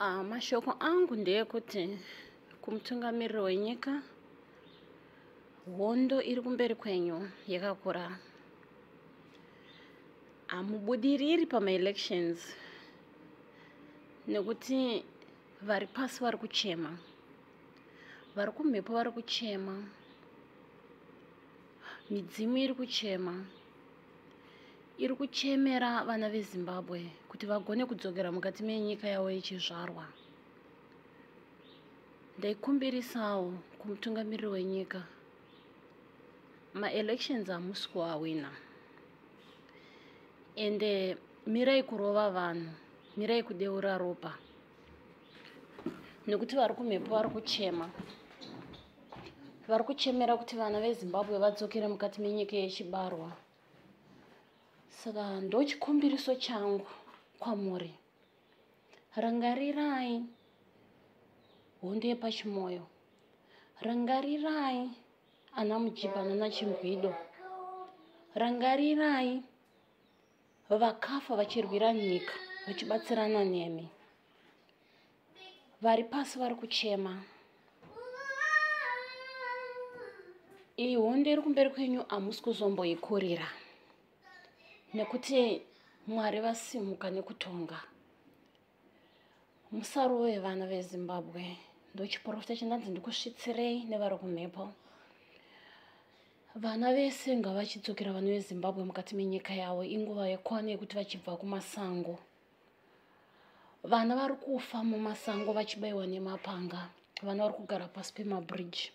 Mashoko angu ndeyekuti kumutungamiriri wenyika, hondo iri kumberi kwenyu yakakura. Hamubudiriri pama-elections nekuti vari pasi vari kuchema, vari kumhepo vari kuchema, midzimu iri kuchema, iri kuchemera vana veZimbabwe kuti vagone kudzokera mukati menyika yavo yechizvarwa. Ndaikumbirisawo kumutungamiriri wenyika, ma-elections hamusi kuahwina, ende mirai kurova vanhu, mirai kudeura ropa, nekuti vari kumhepo vari kuchema, vari kuchemera kuti vana veZimbabwe vadzokere mukati menyika yechibarwa. Saka ndochikumbiriso changu kwamuri, rangarirai hondo yepachimoyo, rangarirai ana Mujipa nana Chimbido, rangarirai vakafa vachirwira nyika vachibatsirana nemi, vari pasi vari kuchema. Iyi hondo iri kumberi kwenyu hamusi kuzomboikurira, nekuti Mwari vasimuka nekutonga. Musarove vana veZimbabwe. Ndochiprofita chindanzi ndikusvitsirei nevari kumhepo. Vana vese ngavachidzokera vana veZimbabwe mukati menyika yavo. Inguva yakwana yekuti vachibva kumasango. Vana vari kufa mumasango vachibayiwa nemapanga. Vana vari kugara pasi pemabridge.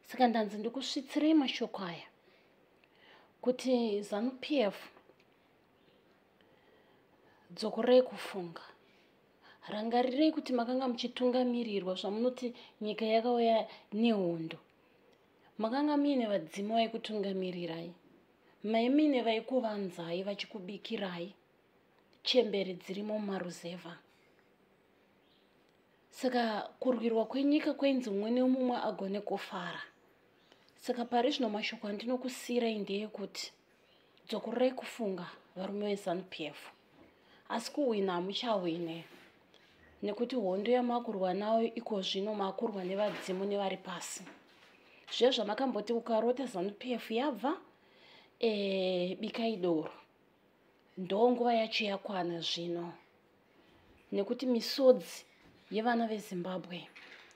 Saka ndanzi ndikusvitsirei mashoko aya kuti ZANU-PF dzokorei kufunga. Rangarirei kuti makanga muchitungamirirwa zvamunoti nyika yakauya nehondo. Makanga muine vadzimu vaikutungamirai, maimine vaikuvanzai vachikubikirai, chembere dzirimo mumaruzevha. Saka kurwirwa kwenyika kwenzi mumwe nemumwe agone kufara. Saka pari zvino mashoko andinokusiyirai ndeyekuti dzokorei kufunga varume veZANU-PF. Asi kuhwina hamuchahwine, nekuti hondo yamakurwa nayo iko zvino makurwa nevadzimu nevari pasi. Zviya zvamakamboti ukarota ZANU-PF yabva, bikai doro. Ndonguva yacho yakwana zvino, nekuti misodzi yevana veZimbabwe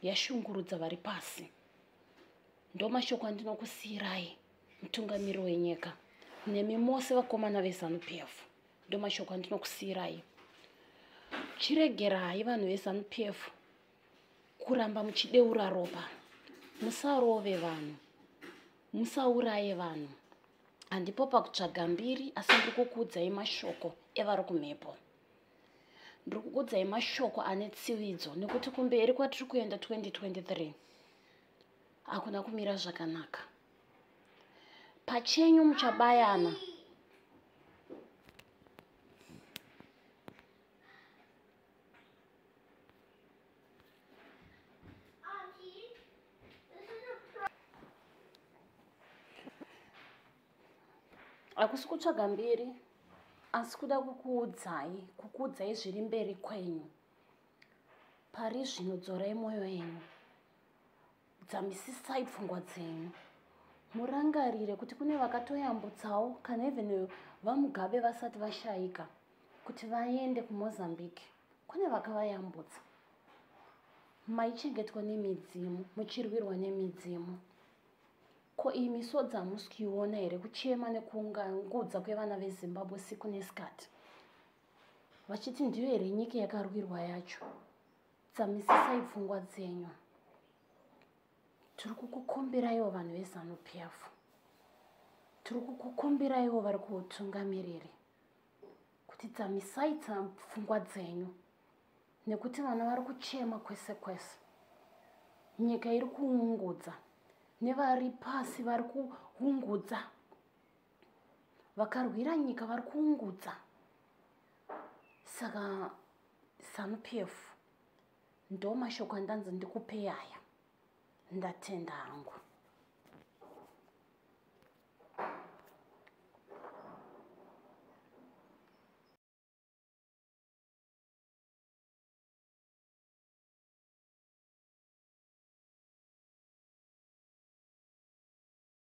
yashungurudza vari pasi. Ndo mashoko andinokusiyirai, mutungamiriri wenyika, nemi mose vakomana veZANU-PF. Ndo mashoko andinokusiyirai. Chiregerai vanhu veZANU-PF kuramba muchideura ropa. Musarove vanhu, musauraye vanhu. Handipo pakutsvaga mbiri, asi ndiri kukuudzai mashoko evari kumhepo. Ndiri kukuudzai mashoko ane tsividzo, nekuti kumberi kwatiri kuenda 2023 hakuna kumira zvakanaka. Pachenyu muchabayana. Hakusi kutsvaga mbiri, asi kuda kukuudzai zviri mberi kwenyu. Pari zvino dzorai mwoyo yenyu, dzamisisai pfungwa dzenyu, murangarire kuti kune vakatoyambutsawo kana even vaMugabe vasati vashayika kuti vaende kuMozambique. Kune vakavayambutsa. Maichengetwa nemidzimu, muchirwirwa nemidzimu. Ko iyi misodzi hamusi kuiona here kuchema nekuungudza kwevana veZimbabwe siku nesikati, vachiti ndiyo here nyika yakarwirwa yacho? Dzamisisai pfungwa dzenyu. Tiri kukukumbiraiwo vanhu veZANU-PF, tiri kukukumbiraiwo vari kuutungamiriri kuti dzamisai pfungwa dzenyu, nekuti vana vari kuchema kwese kwese. Nyika iri kuungudza, nevari pasi vari kuungudza, vakarwira nyika vari kuungudza. Saka ZANU-PF ndo mashoko andanzi ndikupei aya. Ndatenda hangu.